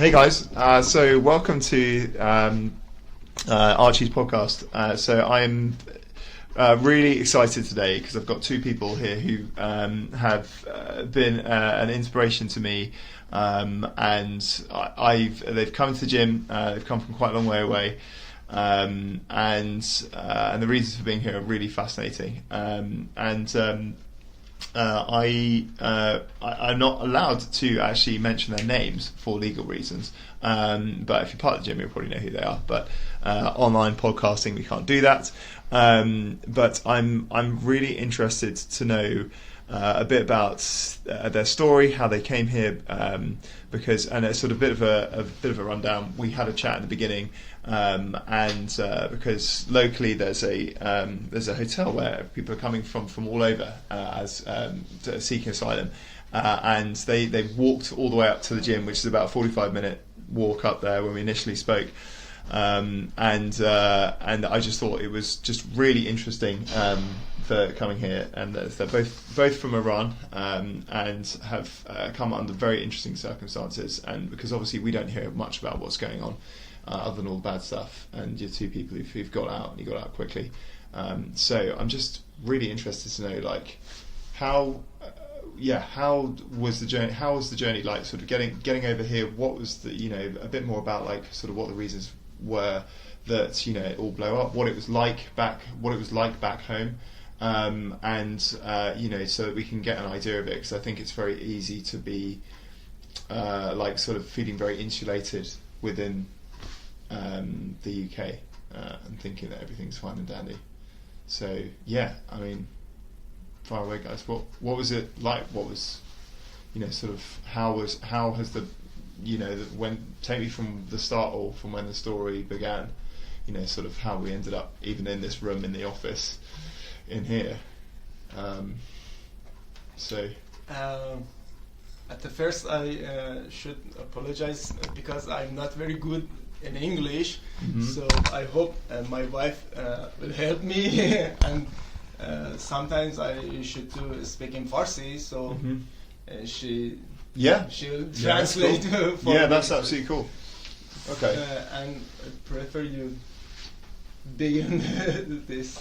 Hey guys, so welcome to Archie's podcast. So I'm really excited today because I've got two people here who have been an inspiration to me, and they've come to the gym. They've come from quite a long way away, and the reasons for being here are really fascinating. I'm not allowed to actually mention their names for legal reasons, but if you're part of the gym, you'll probably know who they are. But online podcasting, we can't do that. But I'm really interested to know a bit about their story, how they came here, because it's sort of a bit of a rundown. We had a chat at the beginning. Because locally there's a hotel where people are coming from all over seeking asylum, and they walked all the way up to the gym, which is about a 45-minute walk up there when we initially spoke, and I just thought it was just really interesting for coming here, and they're both from Iran, and have come under very interesting circumstances, and because obviously we don't hear much about what's going on. Other than all the bad stuff, and you're two people who've got out, and you got out quickly. So I'm just really interested to know, like, how was the journey? How was the journey like? Sort of getting over here. What was the a bit more about like sort of what the reasons were that it all blew up. What it was like back home, so that we can get an idea of it. Because I think it's very easy to be like sort of feeling very insulated within the UK and thinking that everything's fine and dandy. So yeah, I mean, far away guys, what was it like? What was sort of how has the take me from the start, or from when the story began, sort of how we ended up even in this room in the office in here. At the first I should apologize because I'm not very good in English, so I hope my wife will help me and sometimes I should speak in Farsi, so she'll translate for me. That's absolutely cool. Okay. And I prefer you begin this.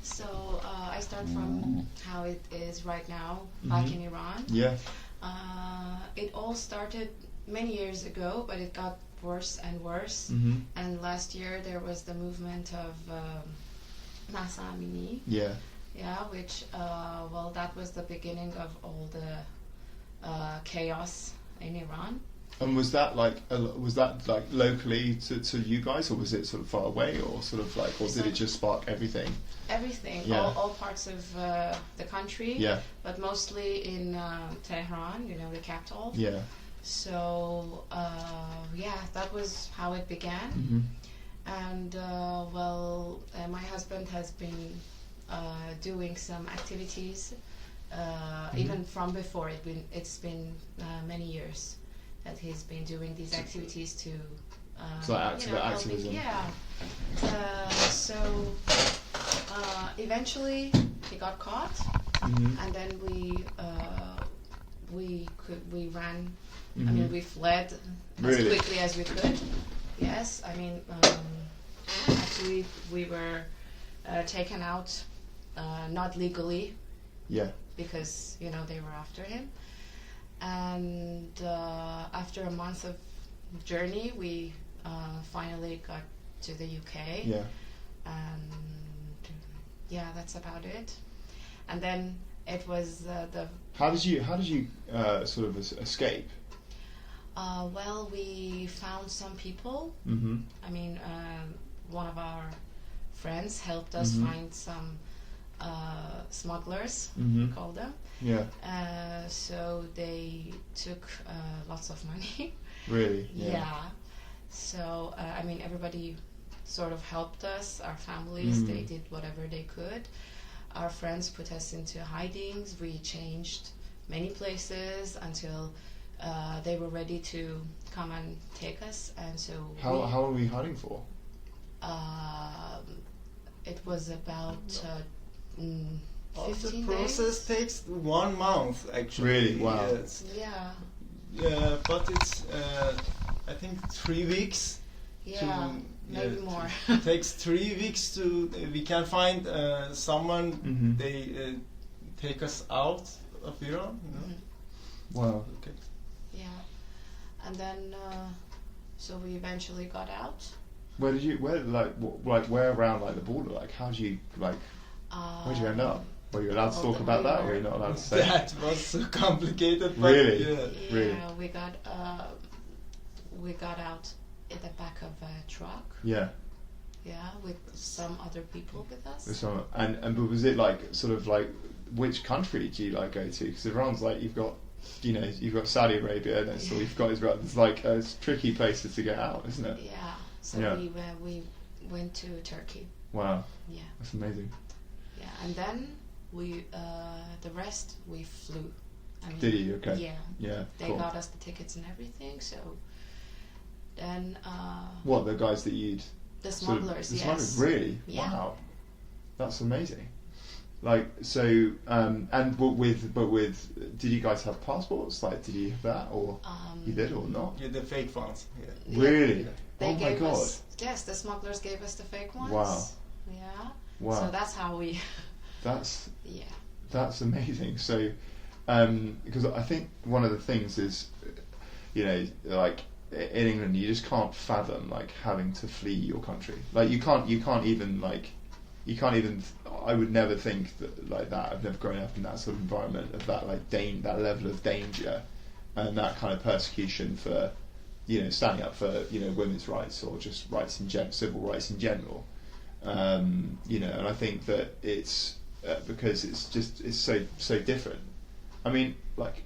So I start from how it is right now back in Iran. Yeah. It all started many years ago, but it got worse and worse. And last year there was the movement of Mahsa Amini. Yeah. Yeah, which that was the beginning of all the chaos in Iran. And was that like locally to you guys, or was it sort of far away, or sort of like, or did it just spark everything? Everything, yeah. all parts of the country. Yeah. But mostly in Tehran, the capital. Yeah. So that was how it began. And my husband has been doing some activities even from before. It's been many years that he's been doing these activities to activism. Eventually he got caught, and then we ran. I mean, we fled as quickly as we could. Yes, I mean, actually we were taken out not legally. Yeah. Because they were after him, and after a month of journey, we finally got to the UK. Yeah. And that's about it. And then it was the. How did you sort of escape? We found some people. I mean, one of our friends helped us find some smugglers, we call them. Yeah. So they took lots of money. Really? Yeah. So I mean, everybody sort of helped us. Our families, they did whatever they could. Our friends put us into hidings. We changed many places until they were ready to come and take us. And so how long were you hiding for? It was about 15 the process days. takes 1 month, actually. Really? Wow. Yes. Yeah. but it's I think 3 weeks. Yeah, maybe more. It takes 3 weeks to we can find someone. Mhm. They take us out of Iran. You know? Wow. Okay. Yeah, and then so we eventually got out. Where did you? Where where around like the border? Like how did you like? Where did you end up? Were you allowed to talk about that, or were you not allowed to say? That was so complicated. But Really? Yeah. Yeah, Really? we got out in the back of a truck. Yeah. Yeah, with some other people with us. With some, and but was it like sort of like which country do you like go to? Because Iran's like you've got Saudi Arabia, and so you've got Israel. It's like it's tricky places to get out, isn't it? Yeah, so Yeah. we went to Turkey. Wow, Yeah, that's amazing. yeah, and then we the rest we flew. I mean, Did you? Okay. Yeah, Yeah. they Cool. got us the tickets and everything. So then What, the guys that you'd the sort of- smugglers, the yes. smugglers, really? Yeah. Wow, that's amazing. Like so, but with, did you guys have passports? Like, did you have that, or you did, or not? Yeah, the fake ones. Yeah. Yeah. Really? They Oh my gave god! us, yes, the smugglers gave us the fake ones. Wow. Yeah. Wow, So that's how we. that's Yeah. that's amazing. So, because I think one of the things is, like in England, you just can't fathom like having to flee your country. Like you can't even. I would never think that like that. I've never grown up in that sort of environment of that like that level of danger, and that kind of persecution for, standing up for women's rights or just rights in civil rights in general. And I think that it's because it's so different. I mean, like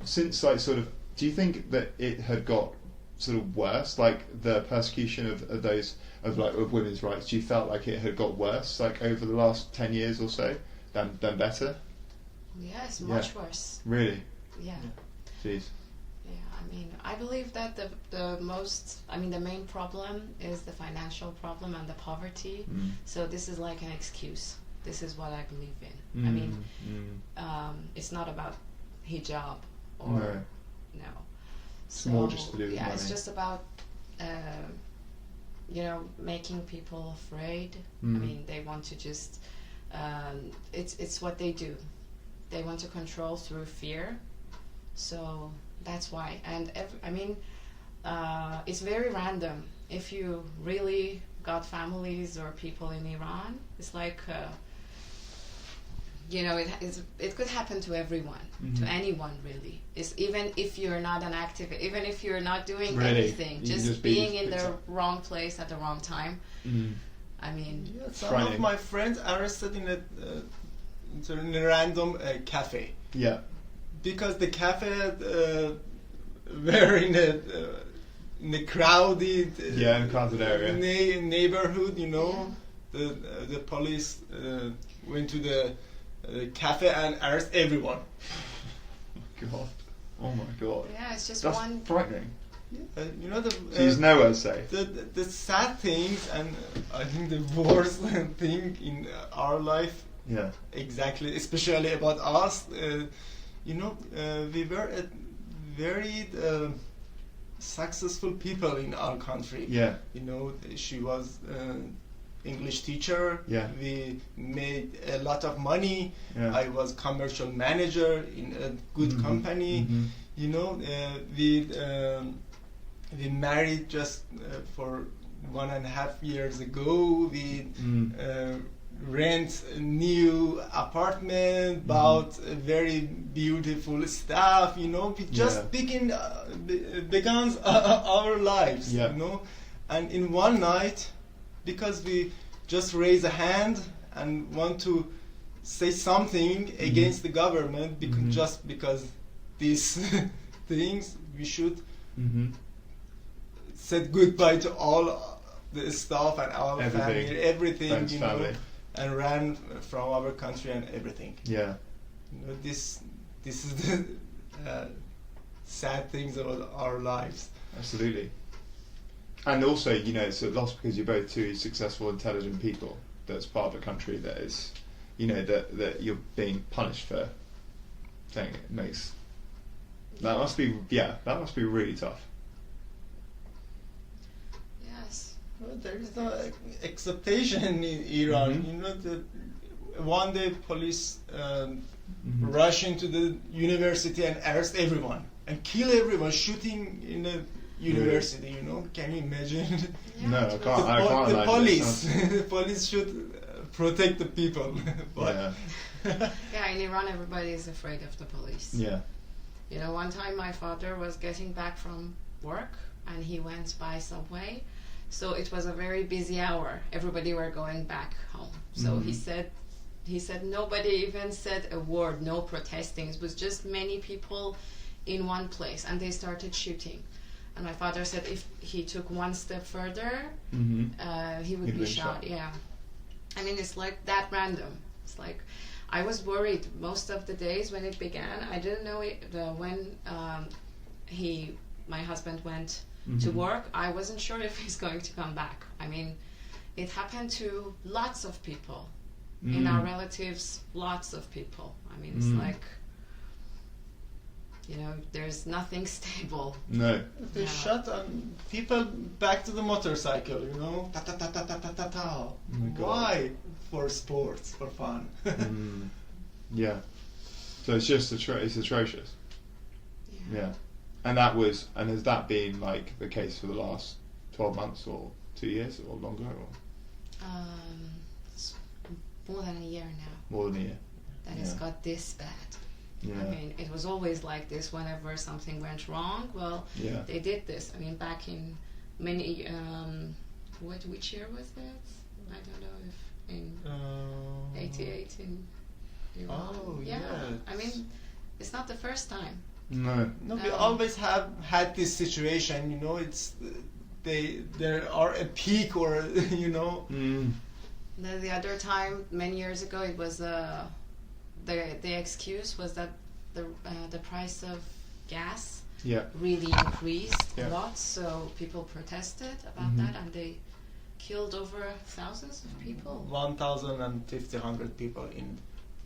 since like sort of, do you think that it had got sort of worse, like the persecution of women's rights? Do you felt like it had got worse, like over the last 10 years or so, than better? Yes, much worse. Really? Yeah. Jeez. Yeah, I mean, I believe that the main problem is the financial problem and the poverty. Mm. So this is like an excuse. This is what I believe in. I mean, it's not about hijab or no. It's more just to do with yeah, money. it's just about making people afraid. I Mm. mean, they want to just it's what they do. They want to control through fear. So that's why. And it's very random. If you really got families or people in Iran, it's like it could happen to everyone, to anyone really. It's even if you're not an activist, even if you're not doing Really? anything, You just just being be in the victim. wrong place at the wrong time. Mm. I mean, Yeah, some Frightening. of my friends arrested in a random cafe Yeah. because the cafe were in a crowded Yeah, in a crowded area. neighborhood. The police went to the cafe and arrested everyone. God. Oh my god. yeah, it's just That's one. frightening. So he's nowhere safe. The sad things, and I think the worst thing in our life, Yeah. exactly, especially about us, we were a very successful people in our country. Yeah. She was English teacher. Yeah. We made a lot of money. Yeah. I was commercial manager in a good Mhm. company. Mhm. We married just for 1.5 years ago. We rent a new apartment, bought a very beautiful stuff. We just began our lives. Yeah. And in one night, because we just raise a hand and want to say something against the government, because these things, we should said goodbye to all the staff and our family, everything, Friends, family. and ran from our country and everything. Yeah. This is the sad things about our lives. Absolutely. And also, it's a loss because you're both two successful, intelligent people. That's part of a country that is, that you're being punished for. Thing it makes That must be really tough. Yes. Well, there is no acceptation in Iran. Mhm. You know, one day police Mhm. rush into the university and arrest everyone and kill everyone, shooting in a university. You know, can you imagine? Yeah, No, it I was- can't. I can't The imagine. police, It sounds- the police should protect the people. But Yeah. Yeah, in Iran, everybody is afraid of the police. Yeah. You know, one time my father was getting back from work and he went by subway. So it was a very busy hour. Everybody were going back home. So Mhm. he said nobody even said a word, no protesting. It was just many people in one place and they started shooting. And my father said if he took one step further, Mm-hmm. he would He'd be been shot. shot. Yeah. I mean, it's like that random. It's like, I was worried most of the days when it began. I didn't know when my husband went to Mhm. work. I wasn't sure if he's going to come back. I mean, it happened to lots of people in our relatives. Lots of people. I mean, it's like, you know, there's nothing stable. No. they Yeah. shot people back to the motorcycle. You know, ta ta ta ta ta ta ta ta. Oh my God. Why? For sports, for fun. Yeah. So it's just it's atrocious. Yeah. Yeah. And has that been like the case for the last 12 months or 2 years or longer or It's more than a year now more than a year? that it's Yeah. got this bad. Yeah. I mean, it was always like this. Whenever something went wrong, well, Yeah. they did this. I mean, back in many, which year was that? I don't know if in 88 in Iran. Oh, yeah. yeah. I mean, it's not the first time. No. No, we No. always have had this situation. You know, it's there are a peak or you know. Mm. The other time, many years ago, it was the excuse was that the price of gas Yeah. really increased Yeah. a lot, so people protested about Mhm. that, and they killed over thousands of people. 1,500 people in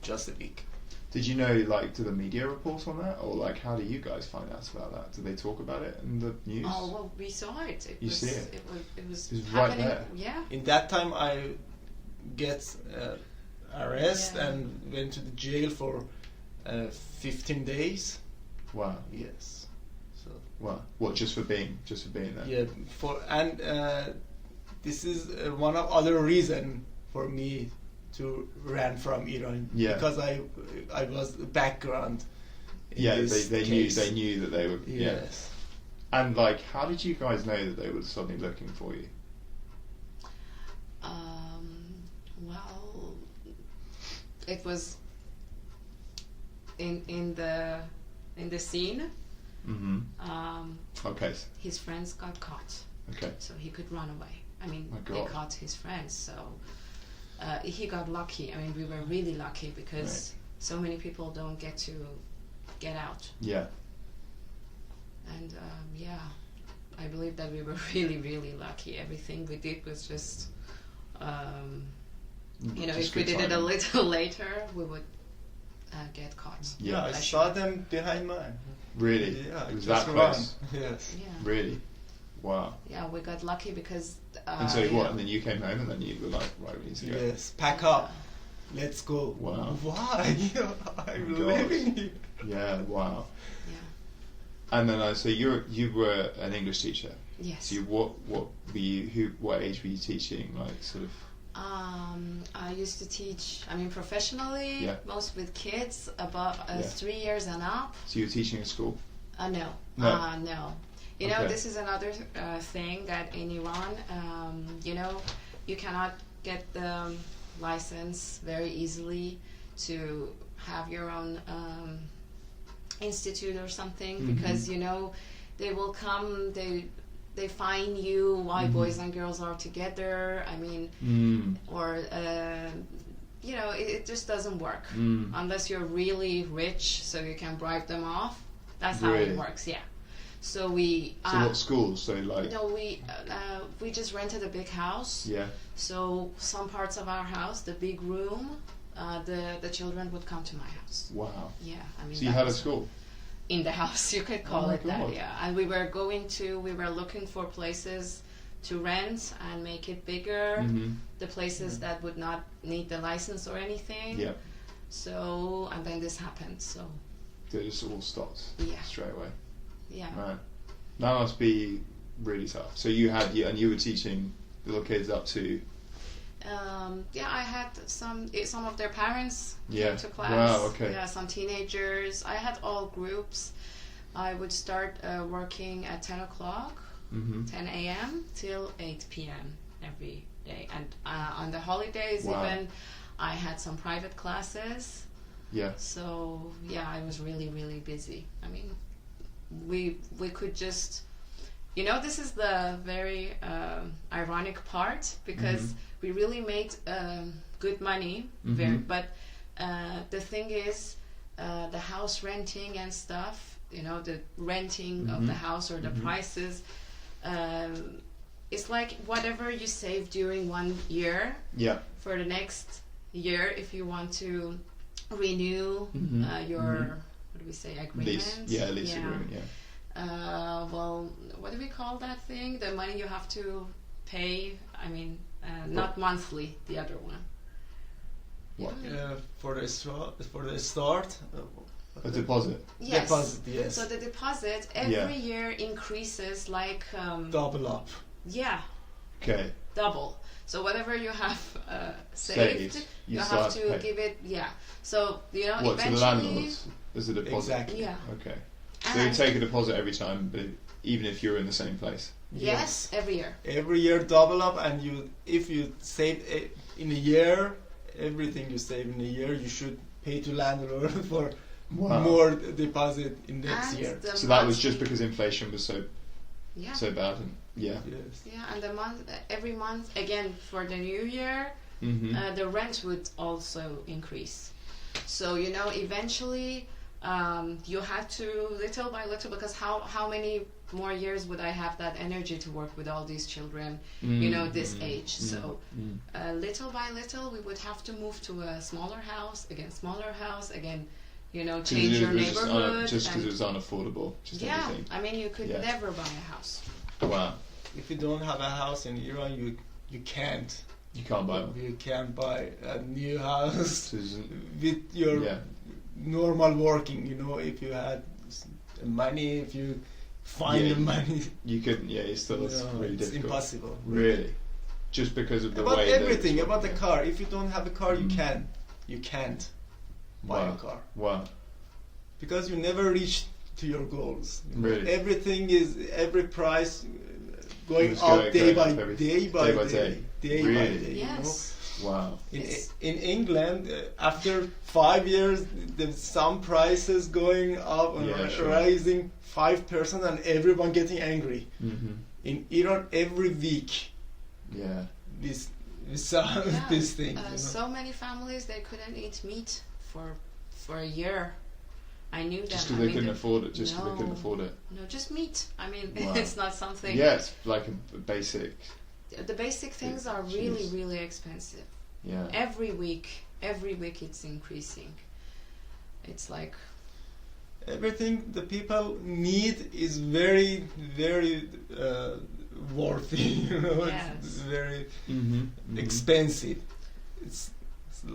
just a week. Did you know, like, do the media report on that? Or, like, how do you guys find out about that? Do they talk about it in the news? Oh well, we saw it. You see it? It was It was right happening. there. Yeah. In that time, I get arrested Yeah. and went to the jail for 15 days. Wow. Yes. So Wow. What, just for being there? yeah, this is one of other reason for me to run from Iran. Yeah. Because I was background. in Yeah, this they case. knew that they were. Yeah. Yes. And, like, how did you guys know that they were suddenly looking for you? Well, it was in the scene. Mm-hmm. Okay. His friends got caught, Okay. so he could run away. I mean, My they God. caught his friends, so he got lucky. I mean, we were really lucky because so many people don't get to get out. Yeah. And yeah, I believe that we were really, really lucky. Everything we did was just, you know, Just if we good did it a timing. little later, we would get caught. Yeah, I Like, saw them behind mine. Really? Yeah, It was just that run. close? Yes. Yeah, Really? Wow. yeah, we got lucky because. And so yeah. what? And then you came home and then you were like, right, we need to go. Yes. Pack up. Let's go. Wow. Why? I'm God. living here. Yeah, wow. Yeah. And then so you were an English teacher. Yes. So what age were you teaching? Like sort of. I used to teach. I mean, professionally, Yeah. most with kids above Yeah. 3 years and up. So you were teaching in school. No. No. No. You know, Okay. this is another thing that in Iran, you know, you cannot get the license very easily to have your own institute or something Mhm. because, you know, they will come, they fine you why Mhm. boys and girls are together. I mean, or you know, it just doesn't work unless you're really rich, so you can bribe them off. That's how Really? it works. Yeah. So we. So what schools? So like. No, we just rented a big house. Yeah. So some parts of our house, the big room, the children would come to my house. Wow. Yeah, I mean. So you that had a was- school. in the house. You could call Oh my it that, God. yeah. And we were looking for places to rent and make it bigger. Mm-hmm. The places that would not need the license or anything. Yeah. So, and then this happened. So, They just all stopped yeah, straight away. yeah. Man, that must be really tough. So you were teaching little kids up to. Yeah, I had some of their parents Yeah. came to class. Wow, okay. Yeah, some teenagers. I had all groups. I would start working at 10 o'clock, Mm-hmm. 10 a.m. till 8 p.m. every day. And on the holidays, Wow. even, I had some private classes. Yeah. So, yeah, I was really, really busy. I mean, we could just... You know, this is the very ironic part, because we really made good money, but the thing is, the house renting and stuff, you know, the renting of the house or the prices, it's like whatever you save during 1 year, Yeah. for the next year, if you want to renew your, what do we say, agreement? Lease. Yeah, lease agreement. Yeah. Well, what do we call that thing? The money you have to pay. I mean, not monthly. The other one. What? For the start. A deposit. Yes. Deposit, yes. So the deposit every year increases like Double up. yeah, Okay. double. So whatever you have saved, you have to pay. give it. Yeah. So you know, What, to the eventually. landlords as a deposit? Exactly. Yeah. Okay. So you And take a deposit every time, but even if you're in the same place. yes, every year. Every year double up, and if you save in a year, everything you save in a year, you should pay to landlord for Wow. more deposit in next And year. the So that was just monthly- because inflation was Yeah. so bad. And, yeah. Yes. Yeah, and every month again for the new year, Mm-hmm. the rent would also increase. So you know, eventually, you had to little by little, because how many more years would I have that energy to work with all these children? You know, this age. So little by little, we would have to move to a smaller house again. You know, change your neighborhood. Just because and- it was unaffordable. Just yeah, everything. I mean, you could Yeah. never buy a house. Wow. If you don't have a house in Iran, you can't. You can't buy one. You can't buy a new house So it's- with your yeah. normal working. You know, if you had money, if you find Yeah, the money, You couldn't. Yeah, it's still it's no, really it's difficult. impossible. Really. Just because of the About way that everything, it's about the working. car. If you don't have a car, Mm. you can't buy Wow. a car Wow. because you never reach to your goals. You know, Really? everything is every price going It's up going day up by everything. day by Day by day, day. day Really? by day. You know? Yes. Wow. It's- In England, after 5 years, there's some prices going up and Yeah, sure. rising 5%, and everyone getting angry. Mm-hmm. In Iran, every week, Yeah. this this thing. You know? So many families, they couldn't eat meat for a year. I knew that. Just I because they mean, couldn't afford it. Just because they couldn't no. afford it. No, just meat. I mean, Wow. it's not something. Yeah, it's like a basic. The basic things are Jeez. really, really expensive. Yeah. Every week it's increasing. It's like, Everything the people need is very, very worthy. You know, Yes. it's very Mm-hmm. expensive. It's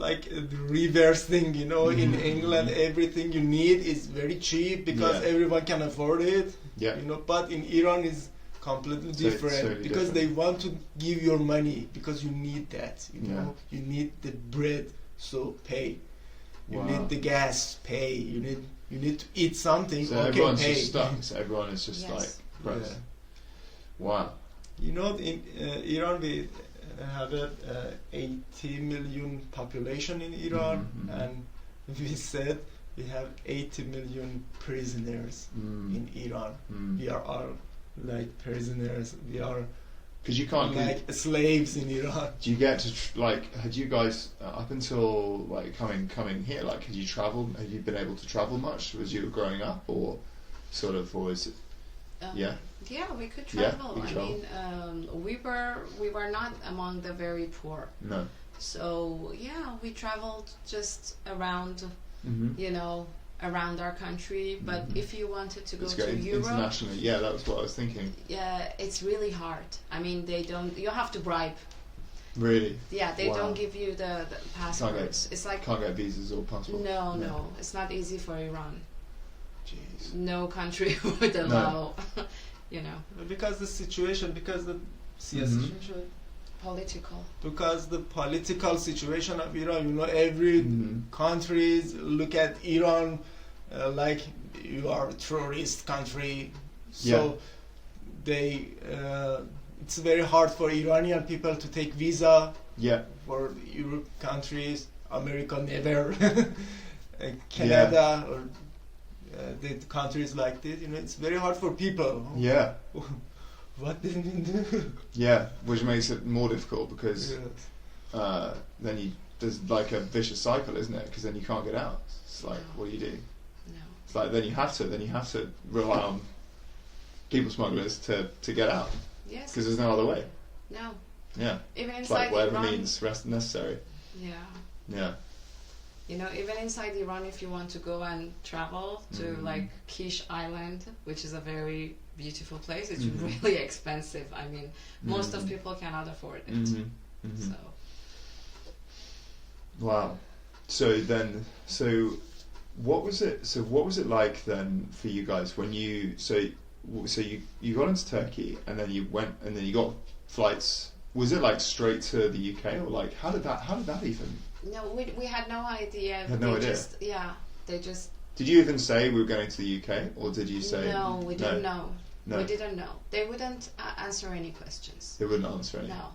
like the reverse thing, you know. In England, everything you need is very cheap because Yeah. everyone can afford it. Yeah. You know, but in Iran is completely So it's different totally because different. they want to give your money because you need that. You Yeah. know, you need the bread, so pay. You Wow. need the gas, pay. You need to eat something. So okay, everyone's pay. just stuck. So everyone is just Yes. like, gross. Yeah. Wow. You know, in Iran we have a 80 million population in Iran, Mhm, mhm. and we said we have 80 million prisoners in Iran. We are all like prisoners. We are Because you can't. like slaves in Iran. Do you get to had you guys up until like coming here? Like, had you traveled? Have you been able to travel much as you were growing up, or sort of, or is it? Yeah. Yeah, we could Yeah, travel. you could I travel. mean, we were not among the very poor. No. So yeah, we traveled just around, Mm-hmm. you know, around our country, but if you wanted to go to Europe, internationally, yeah, that was what I was thinking. Yeah, it's really hard. I mean, they don't. You have to bribe. Really? Yeah, they don't give you the passports. It's like can't get visas or passports. No, it's not easy for Iran. Jeez. No country would allow. You know. Because the situation, because the situation. Political. Because the political situation of Iran, you know, every countries look at Iran like you are a terrorist country. So they, it's very hard for Iranian people to take visa. Yeah. For Europe countries, America never, Canada or the countries like this, you know, it's very hard for people. Yeah. What did we do? Yeah, which makes it more difficult because then there's like a vicious cycle, isn't it? Because then you can't get out. It's like, what do you do? No. It's like then you have to rely on people smugglers to get out. Yes. Because there's no other way. No. Yeah. Even It's inside like whatever Iran, means necessary. Yeah. Yeah. You know, even inside Iran, if you want to go and travel to like Kish Island, which is a very beautiful place, it's really expensive. I mean, most of people cannot afford it. So. Wow. So what was it like then for you guys when you you got into Turkey and then you went and then you got flights? Was it like straight to the UK or like how did that even? No, we had no idea. Had no idea. They just. Did you even say we were going to the UK, or did you say? No, we didn't know. No. We didn't know. They wouldn't answer any questions. They wouldn't answer any. No,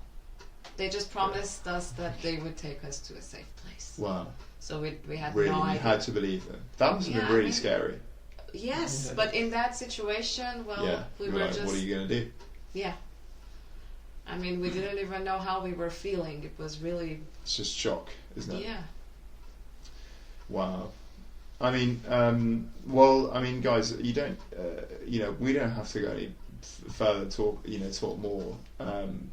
they just promised us that they would take us to a safe place. Wow. So we had really, no idea. you had to believe them. That must have been really scary. Yes, but in that situation, we were like, just. What are you going to do? Yeah. I mean, we didn't even know how we were feeling. It was really. It's just shock, isn't it? Yeah. Wow. I mean, guys, you don't, we don't have to go any further talk more,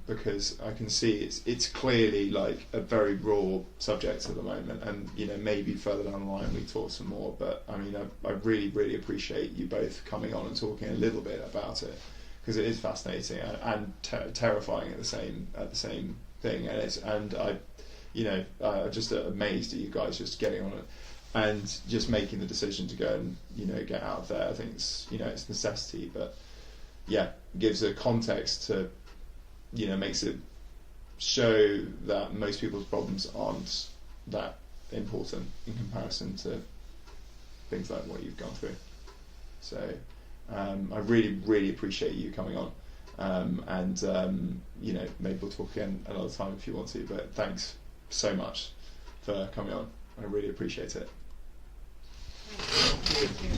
because I can see it's clearly like a very raw subject at the moment, and maybe further down the line we talk some more. But I mean, I really, really appreciate you both coming on and talking a little bit about it, because it is fascinating and terrifying at the same thing, and I'm just amazed at you guys just getting on it and just making the decision to go and get out of there. I think it's it's necessity, but gives a context to makes it show that most people's problems aren't that important in comparison to things like what you've gone through. So I really, really appreciate you coming on, and maybe we'll talk again another time if you want to, but thanks so much for coming on. I really appreciate it. Thank you.